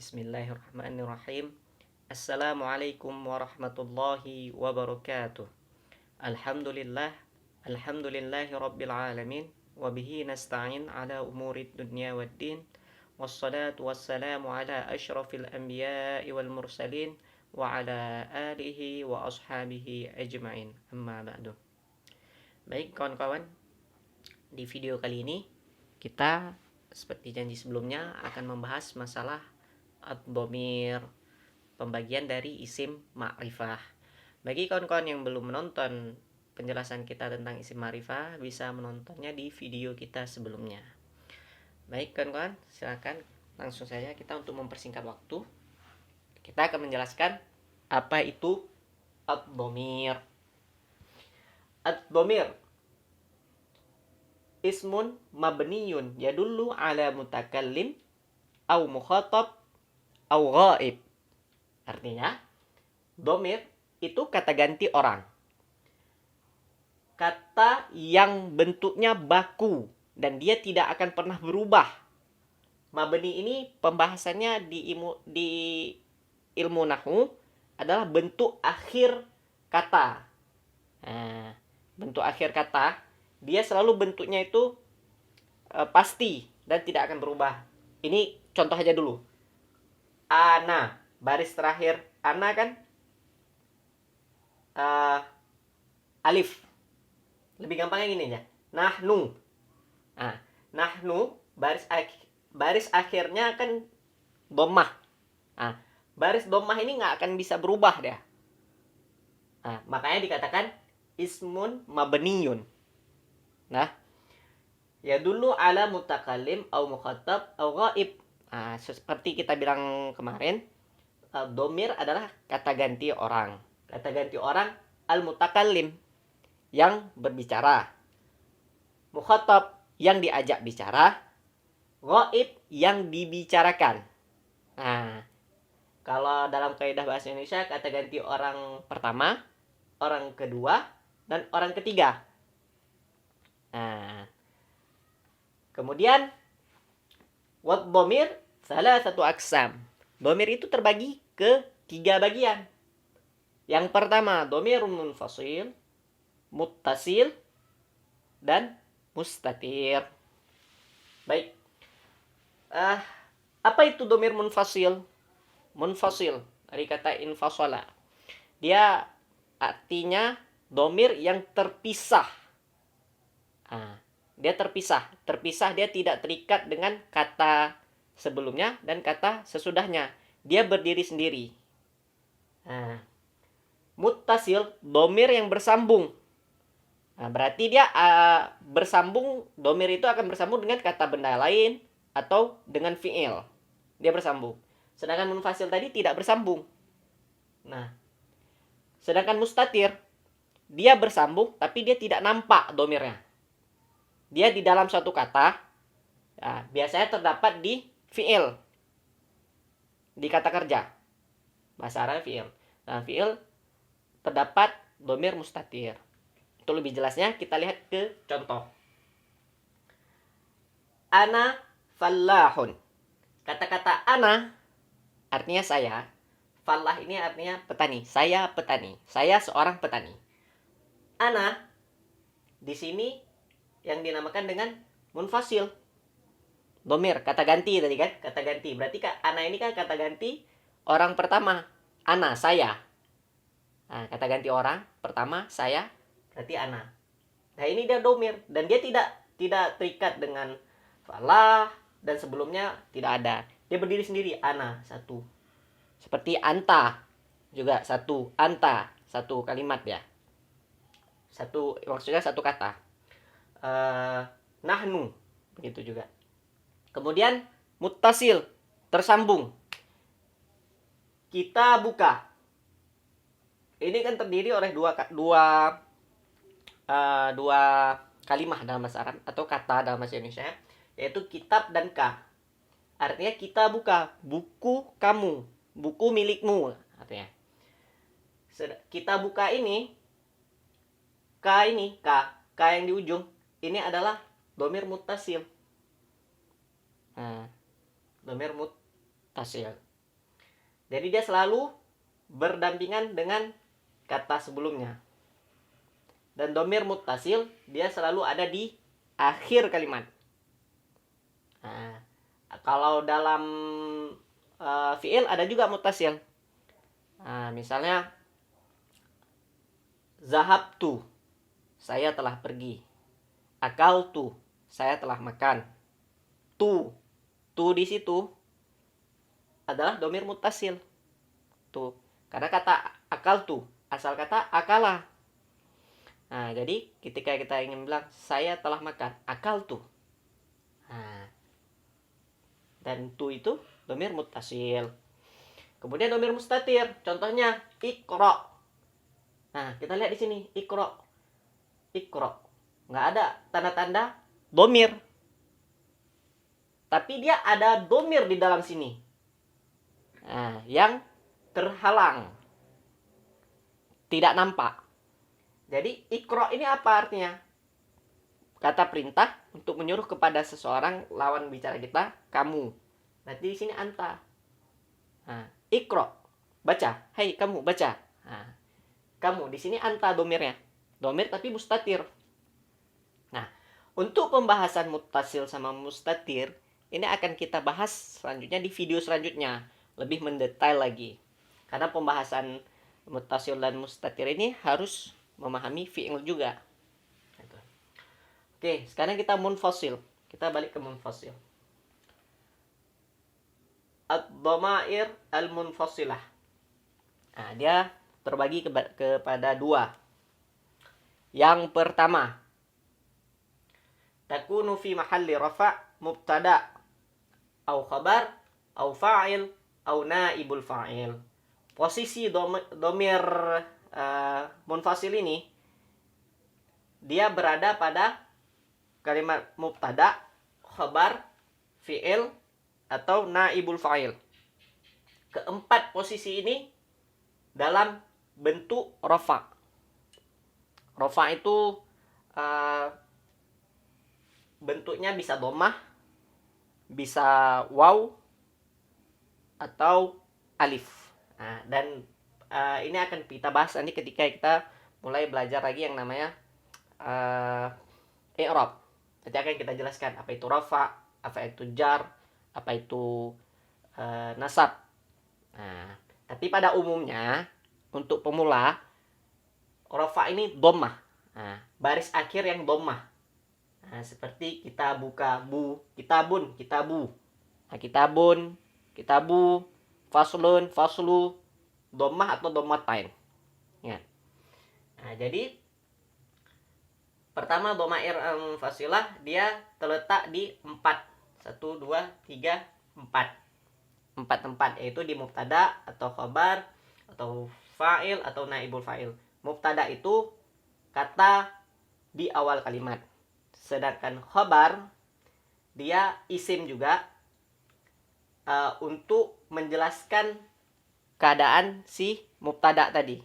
Bismillahirrahmanirrahim. Assalamualaikum warahmatullahi wabarakatuh. Alhamdulillah, alhamdulillahi rabbil alamin. Wabihi nasta'in ala umurid dunya waddin. Wassalatu wassalamu ala ashrafil anbiya'i wal mursalin. Wa ala alihi wa ashabihi ajma'in. Amma ba'du. Baik kawan-kawan, di video kali ini kita seperti janji sebelumnya akan membahas masalah ad-dhamir, pembagian dari isim ma'rifah. Bagi kawan-kawan yang belum menonton penjelasan kita tentang isim ma'rifah, bisa menontonnya di video kita sebelumnya. Baik kawan-kawan, silakan langsung saja kita untuk mempersingkat waktu. Kita akan menjelaskan apa itu ad-dhamir. Ad-dhamir ismun mabniyun yadullu ala mutakallim au mukhatab au ghaib. Artinya, dhamir itu kata ganti orang. Kata yang bentuknya baku dan dia tidak akan pernah berubah. Mabni ini pembahasannya di ilmu nahwu adalah bentuk akhir kata. Nah, bentuk akhir kata dia selalu bentuknya itu pasti dan tidak akan berubah. Ini contoh aja dulu. Ana, baris terakhir ana kan alif. Lebih gampangnya gini ya. Nahnu. Nah, nahnu baris akhirnya kan dhammah. Nah, baris dhammah ini nggak akan bisa berubah dia. Nah, makanya dikatakan ismun mabniyun. Nah, ya dulu ala mutakallim au mukhatab au ghaib. Nah, seperti kita bilang kemarin, dhamir adalah kata ganti orang. Kata ganti orang al-mutakallim yang berbicara. Mukhatab yang diajak bicara. Ghaib yang dibicarakan. Nah, kalau dalam kaidah bahasa Indonesia kata ganti orang pertama, orang kedua, dan orang ketiga. Nah, kemudian wad-dhamir salah satu aksam. Dhamir itu terbagi ke 3 bagian. Yang pertama, dhamirun munfasil, muttasil, dan mustatir. Baik. Apa itu dhamir munfasil? Munfasil dari kata infasala. Dia artinya dhamir yang terpisah. Dia terpisah. Terpisah, dia tidak terikat dengan kata sebelumnya dan kata sesudahnya. Dia berdiri sendiri. Muttasil, dhamir yang bersambung. Berarti dia bersambung, dhamir itu akan bersambung dengan kata benda lain atau dengan fi'il. Dia bersambung. Sedangkan munfasil tadi tidak bersambung. Nah, sedangkan mustatir, dia bersambung tapi dia tidak nampak dhamirnya. Dia di dalam suatu kata, biasanya terdapat di fi'il, di kata kerja. Bahasa Arabnya fi'il. Nah, fi'il terdapat dhamir mustatir. Untuk lebih jelasnya kita lihat ke contoh. Ana fallahun. Kata-kata ana artinya saya. Fallah ini artinya petani. Saya petani. Saya seorang petani. Ana di sini yang dinamakan dengan munfasil. Dhamir, kata ganti tadi kan? Kata ganti. Berarti ana ini kan kata ganti orang pertama. Ana, saya. Nah, kata ganti orang pertama, saya, berarti ana. Nah, ini dia dhamir dan dia tidak terikat dengan falah dan sebelumnya tidak ada. Dia berdiri sendiri, ana, satu. Seperti anta juga satu, anta, satu kalimat ya. Satu, maksudnya satu kata. Nahnu, begitu juga. Kemudian muttasil, tersambung. Kita buka. Ini kan terdiri oleh dua kalimah dalam bahasa Arab atau kata dalam bahasa Indonesia, yaitu kitab dan ka. Artinya kita buka, buku kamu, buku milikmu artinya. Kita buka ini, ka yang di ujung ini adalah dhamir muttasil. Dhamir muttasil. Jadi dia selalu berdampingan dengan kata sebelumnya. Dan domir muttasil dia selalu ada di akhir kalimat. Nah, kalau dalam fi'il ada juga muttasil. Nah, misalnya zahabtu, saya telah pergi. Akaltu, saya telah makan. Tu di situ adalah domir muttasil. Tu, karena kata akaltu, asal kata akala. Nah, jadi ketika kita ingin bilang saya telah makan, akaltu. Nah, dan tu itu domir muttasil. Kemudian domir mustatir, contohnya ikro. Nah, kita lihat di sini ikro. Nggak ada tanda-tanda domir. Tapi dia ada domir di dalam sini. Nah, yang terhalang. Tidak nampak. Jadi ikro ini apa artinya? Kata perintah untuk menyuruh kepada seseorang lawan bicara kita, kamu. Nanti di sini anta. Nah, ikro, baca. Hai kamu baca. Nah, kamu di sini anta domirnya. Domir tapi mustatir. Nah, untuk pembahasan muttasil sama mustatir, ini akan kita bahas selanjutnya di video selanjutnya, lebih mendetail lagi. Karena pembahasan muttasil dan mustatir ini harus memahami fi'il juga. Oke, sekarang kita munfasil. Kita balik ke munfasil. Ad-dhamair al-munfasilah. Nah, dia terbagi kepada dua. Yang pertama, takunu fi mahalli rafa' mubtada' au khabar au fa'il au naibul fa'il. Posisi domir munfasil ini dia berada pada kalimat mubtada', khabar, fi'il atau naibul fa'il. Keempat posisi ini dalam bentuk rafa'. Rafa' itu bentuknya bisa dhammah, bisa waw atau alif. Nah, dan ini akan kita bahas nanti ketika kita mulai belajar lagi yang namanya i'rab. Nanti akan kita jelaskan apa itu rafa', apa itu jar, apa itu nasab. Nah, tapi pada umumnya untuk pemula rafa' ini dhammah. Nah, baris akhir yang dhammah. Nah, seperti kitabu, kabu, kitabun, kitabu. Nah, kitabun, kitabu, faslun, faslu, dhammah atau dhammatain. Ya. Nah, jadi pertama dhamair fasilah dia terletak di 4. 1 2 3 4. 4 tempat, yaitu di mubtada atau khabar atau fa'il atau naibul fa'il. Mubtada itu kata di awal kalimat. Sedangkan khabar dia isim juga untuk menjelaskan keadaan si mubtada tadi.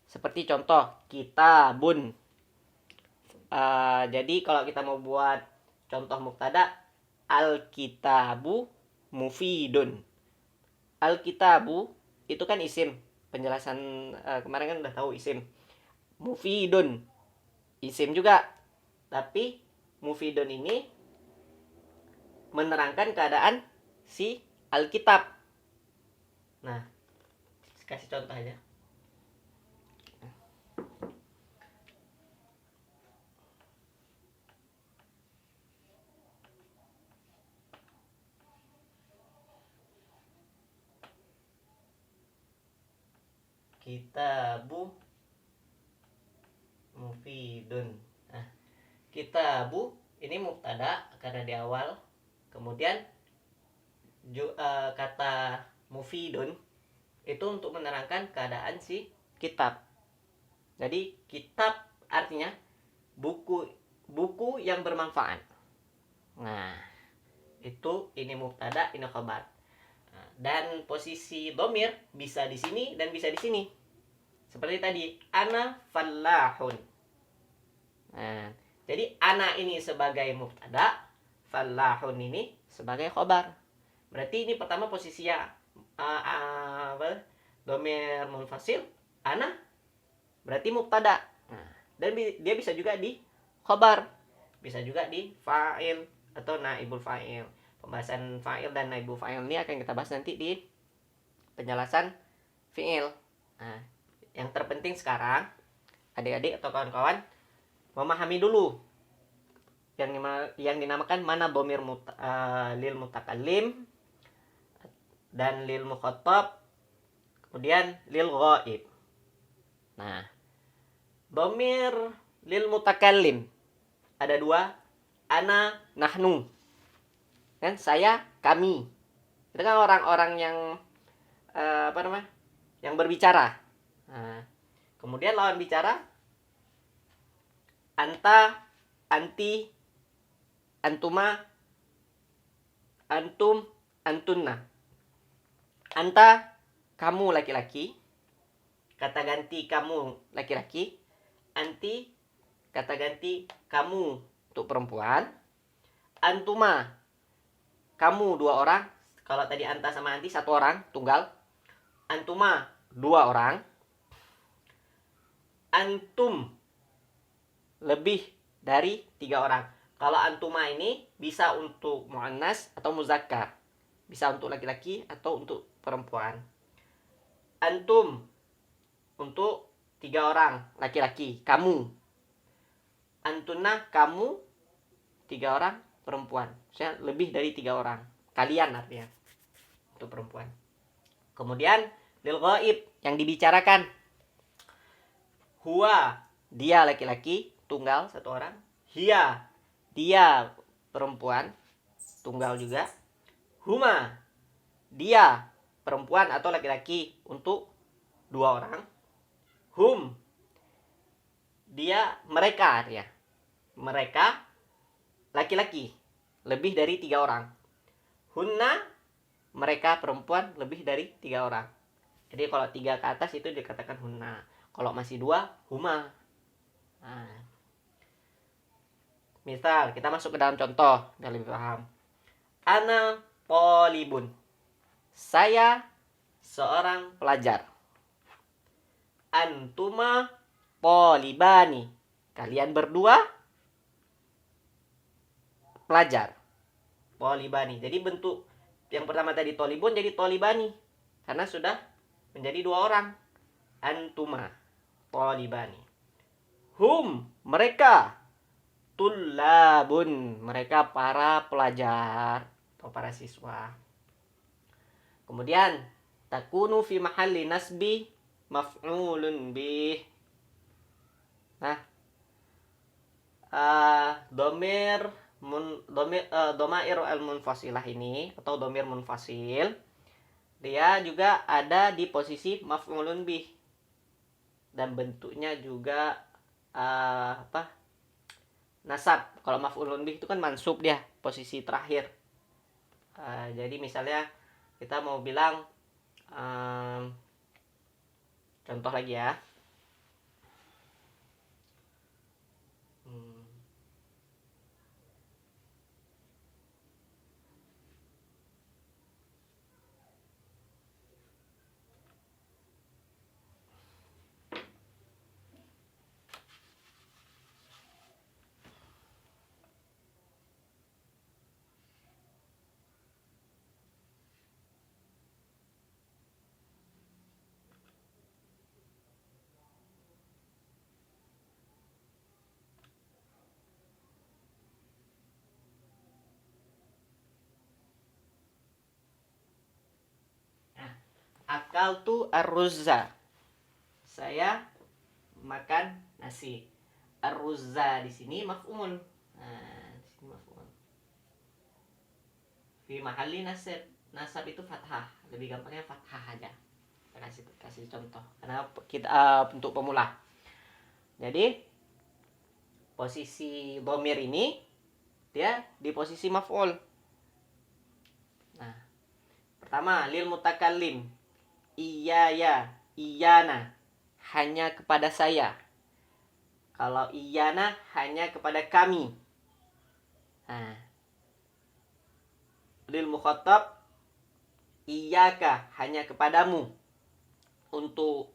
Seperti contoh kitabun. Jadi kalau kita mau buat contoh mubtada, al-kitabu mufidun. Al-kitabu itu kan isim. Penjelasan kemarin kan udah tahu isim. Mufidun isim juga. Tapi mufidun ini menerangkan keadaan si Alkitab. Nah, kasih contoh aja. Kitabu mufidun. Nah, kitabu ini mubtada karena di awal. Kemudian kata mufidun itu untuk menerangkan keadaan si kitab. Jadi kitab artinya buku yang bermanfaat. Nah, itu ini mubtada, ini khabar. Nah, dan posisi dhamir bisa di sini dan bisa di sini. Seperti tadi, ana fallahun. Nah, jadi ana ini sebagai mubtada, fallahun ini sebagai khabar. Berarti ini pertama posisinya apa? Domir munfasil, ana berarti mubtada. Nah, dan dia bisa juga di khobar, bisa juga di fa'il atau naibul fa'il. Pembahasan fa'il dan naibul fa'il ini akan kita bahas nanti di penjelasan fi'il. Nah, yang terpenting sekarang adik-adik atau kawan-kawan memahami dulu yang dinamakan mana domir lil mutakallim dan lil mukhatab, kemudian lil ghaib. Nah, domir lil mutakallim ada dua, ana, nahnu. Kan saya, kami. Itu kan orang-orang yang yang berbicara. Nah, kemudian lawan bicara anta, anti, antuma, antum, antunna. Anta, kamu laki-laki. Kata ganti kamu laki-laki. Anti, kata ganti kamu untuk perempuan. Antuma, kamu dua orang. Kalau tadi anta sama anti satu orang, tunggal. Antuma, dua orang. Antum, lebih dari tiga orang. Kalau antuma ini bisa untuk muannas atau muzakkar. Bisa untuk laki-laki atau untuk perempuan. Antum, untuk tiga orang laki-laki, kamu. Antunna, kamu, tiga orang perempuan. Maksudnya lebih dari tiga orang. Kalian artinya untuk perempuan. Kemudian lil ghaib yang dibicarakan. Huwa, dia laki-laki, tunggal satu orang. Hiya, dia perempuan, tunggal juga. Huma, dia perempuan atau laki-laki untuk dua orang. Hum, dia mereka ya. Mereka laki-laki lebih dari tiga orang. Hunna, mereka perempuan lebih dari tiga orang. Jadi kalau tiga ke atas itu dikatakan hunna. Kalau masih dua, huma. Nah, misal kita masuk ke dalam contoh biar lebih paham. Ana polibun, saya seorang pelajar. Antuma polibani, kalian berdua pelajar. Polibani. Jadi bentuk yang pertama tadi tolibun jadi tolibani karena sudah menjadi dua orang. Antuma polibani. Hum, mereka. Tullabun, mereka para pelajar atau para siswa. Kemudian takunu fi mahalli nasbi maf'ulun bih. Nah, domair al-munfasilah ini atau domir munfasil, dia juga ada di posisi maf'ulun bih dan bentuknya juga nasab. Kalau maf'ulun bih itu kan mansub, dia posisi terakhir. Jadi misalnya kita mau bilang contoh lagi ya. Akaltu ar-ruzza, saya makan nasi. Ar-ruzza di sini maf'ul. Nah, di sini maf'ul. Fi mahalli nasab. Nasab itu fathah. Lebih gampangnya fathah aja. Kita kasih contoh. Karena kita untuk pemula. Jadi posisi dhamir ini dia di posisi maf'ul. Nah, pertama lil mutakallim. Iyaya, iyana, hanya kepada saya. Kalau iyana, hanya kepada kami. Nah, lil mukhatab, Iyaka, hanya kepadamu. Untuk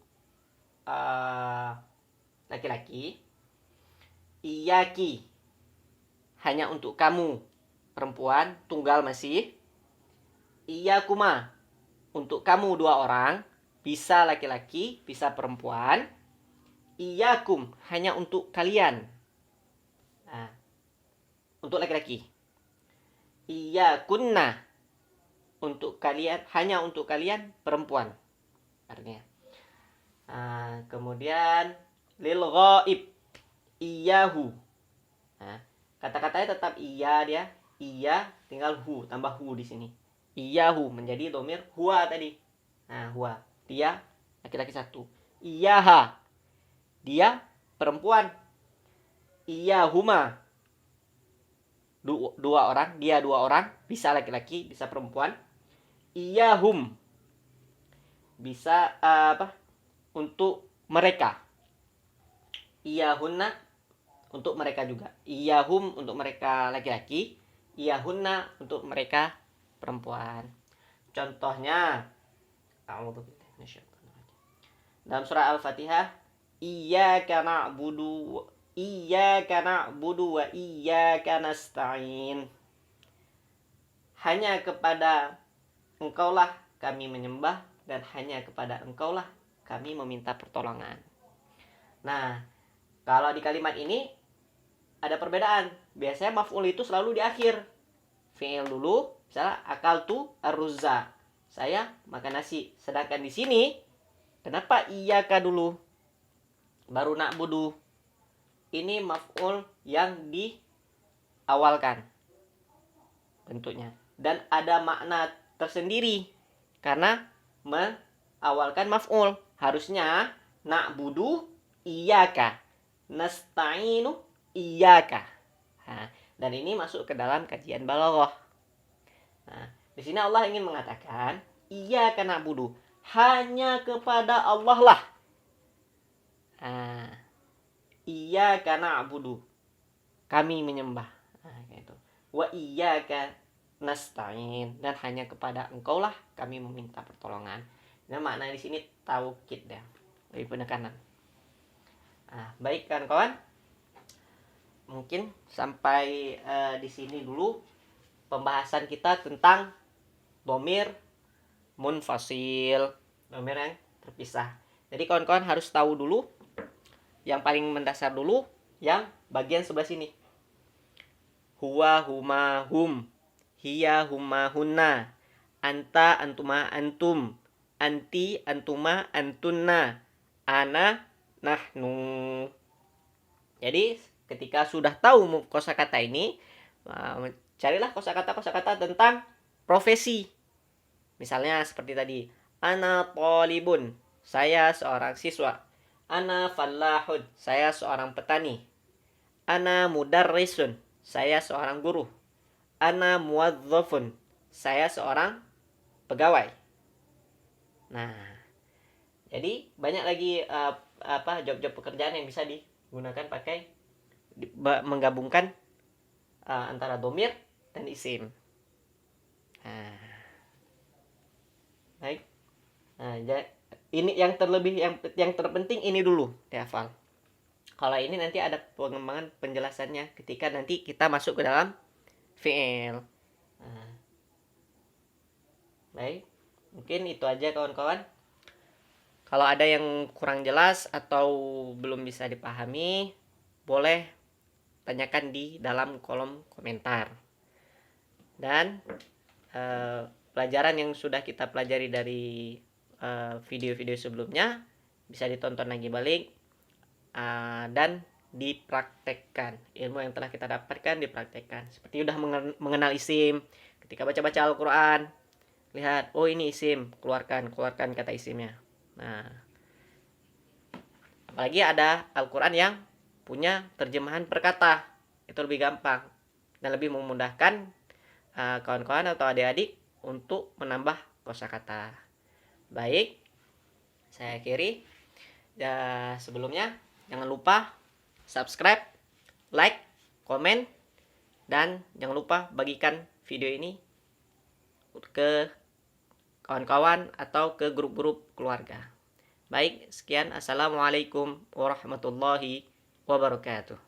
laki-laki. Iyaki, hanya untuk kamu perempuan, tunggal masih. Iyakuma, untuk kamu 2 orang, bisa laki-laki, bisa perempuan. Iyakum, hanya untuk kalian. Nah, untuk laki-laki. Iyakunna, untuk kalian, hanya untuk kalian perempuan. Artinya. Kemudian lil ghaib, iyahu. Nah, kata-katanya tetap iya dia. Iya tinggal hu, tambah hu di sini. Iyahu menjadi domir huwa tadi. Nah, huwa. Dia laki-laki 1. Iyaha, dia perempuan. Iyahuma, 2 orang, dia 2 orang, bisa laki-laki, bisa perempuan. Iyahum, bisa untuk mereka. Iyahunna, untuk mereka juga. Iyahum, untuk mereka laki-laki. Iyahunna, untuk mereka perempuan. Contohnya, dalam surah Al-Fatihah, Iyyaka na'budu wa iyyaka nasta'in. Hanya kepada Engkaulah kami menyembah, dan hanya kepada Engkaulah kami meminta pertolongan. Nah, kalau di kalimat ini ada perbedaan. Biasanya maf'ul itu selalu di akhir. Fi'il dulu, misalnya akaltu ar-ruzza, saya makan nasi. Sedangkan di sini, kenapa iyyaka dulu baru na'budu? Ini maf'ul yang diawalkan bentuknya, dan ada makna tersendiri karena mengawalkan maf'ul. Harusnya na'budu iyyaka, nasta'inu iyyaka. Nah, dan ini masuk ke dalam kajian balaghah. Nah, di sini Allah ingin mengatakan iyyaka na'budu, hanya kepada Allah lah. Nah, iyyaka na'budu, kami menyembah. Nah, kayak itu. Wa iyyaka nasta'in, dan hanya kepada Engkau lah kami meminta pertolongan. Nah, makna di sini taukid ya, lebih penekanan. Nah, baik kan kawan? Mungkin sampai di sini dulu pembahasan kita tentang dhamir munfasil, dhamir yang terpisah. Jadi kawan-kawan harus tahu dulu yang paling mendasar dulu, yang bagian sebelah sini. Huwa, huma, hum. Hiya, huma, hunna. Anta, antuma, antum. Anti, antuma, antunna. Ana, nahnu. Jadi ketika sudah tahu kosakata ini, carilah kosakata tentang profesi. Misalnya seperti tadi, ana talibun, saya seorang siswa. Ana fallahun, saya seorang petani. Ana mudarrisun, saya seorang guru. Ana muwadzafun, saya seorang pegawai. Nah, jadi banyak lagi job-job pekerjaan yang bisa digunakan pakai menggabungkan antara dhamir dan isim. Nah, baik. Nah, ini yang terpenting ini dulu dihafal. Kalau ini nanti ada pengembangan penjelasannya ketika nanti kita masuk ke dalam fi'il. Nah, baik, mungkin itu aja kawan-kawan. Kalau ada yang kurang jelas atau belum bisa dipahami, boleh tanyakan di dalam kolom komentar. Dan pelajaran yang sudah kita pelajari dari video-video sebelumnya bisa ditonton lagi balik dan dipraktekkan. Ilmu yang telah kita dapatkan dipraktekkan. Seperti udah mengenal isim, ketika baca-baca Al-Quran, lihat, oh ini isim, keluarkan kata isimnya. Nah, apalagi ada Al-Quran yang punya terjemahan per kata, itu lebih gampang dan lebih memudahkan kawan-kawan atau adik-adik untuk menambah kosakata. Baik, saya akhiri. Sebelumnya jangan lupa subscribe, like, komen, dan jangan lupa bagikan video ini ke kawan-kawan atau ke grup-grup keluarga. Baik, sekian. Assalamualaikum warahmatullahi wabarakatuh.